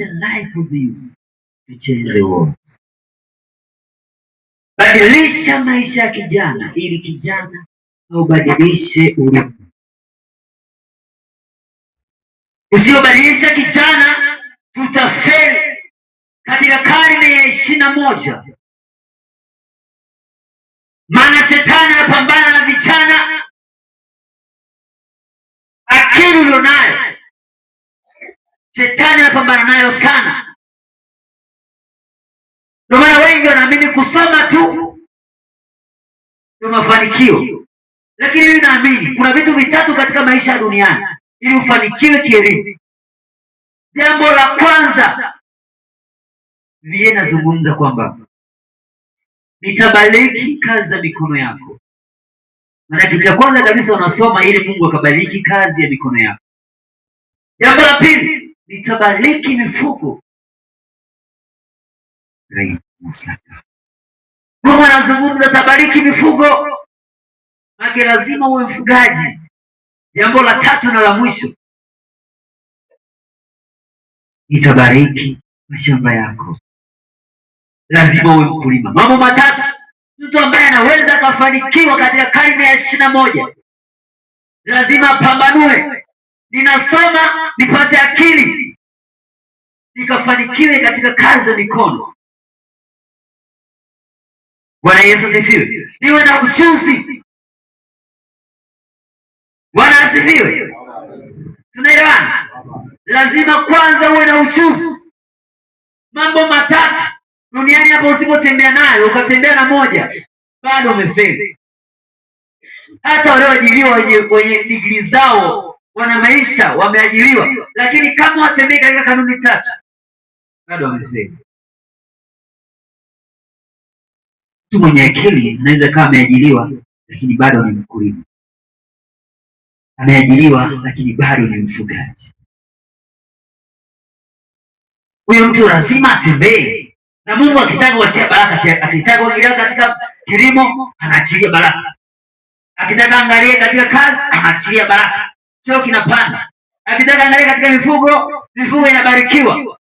the life of the youth to change the world. Badilisha maisha ya kijana ili kijana ubadilishe ulimwengu. Usiyobadilisha kijana tutafeli katika karne ya 21. Maana shetani anapambana na vijana. Akili ulionayo shetani anapambana nayo sana. Ndio maana wengi wanaamini kusoma tu ndio mafanikio. Lakini mimi naamini kuna vitu vitatu katika maisha ya duniani ili ufanikiwe kielimu. Jambo la kwanza, Biblia inazungumza kwamba nitabariki kazi za mikono yako. Maana kitu cha kwanza kabisa unasoma ili Mungu akabariki kazi ya mikono yako. Jambo la pili, nitabariki mifugo. Mungu anazungumza tabariki mifugo. Maana lazima uwe mfugaji. Jambo la tatu na la mwisho, nitabariki mashamba yako. Lazima uwe mkulima. Mambo matatu mtu ambaye anaweza kufanikiwa katika karne ya 21 lazima apambanue. Ninasoma nipate akili, nikafanikiwe katika kazi za mikono. Bwana Yesu asifiwe. Niwe na ujuzi. Bwana asifiwe. Tunaelewana? Lazima kwanza uwe na ujuzi. Mambo matatu duniani hapo usipotembea nayo, ukatembea na moja, bado umefeli. Hata walioajiriwa wenye digrii zao wana maisha, wameajiriwa, lakini kama watembei katika kanuni tatu, bado wamefeli. Mtu mwenye akili anaweza kama ameajiriwa lakini bado ni mkulima. Ameajiriwa lakini bado ni mfugaji. Huyo mtu lazima atembee. Na Mungu akitaka kuachia baraka, akitaka kuingilia katika kilimo, anaachilia baraka. Akitaka angalie katika kazi, anaachilia baraka. Sio kinapanda. Akitaka angalie katika mifugo, mifugo inabarikiwa.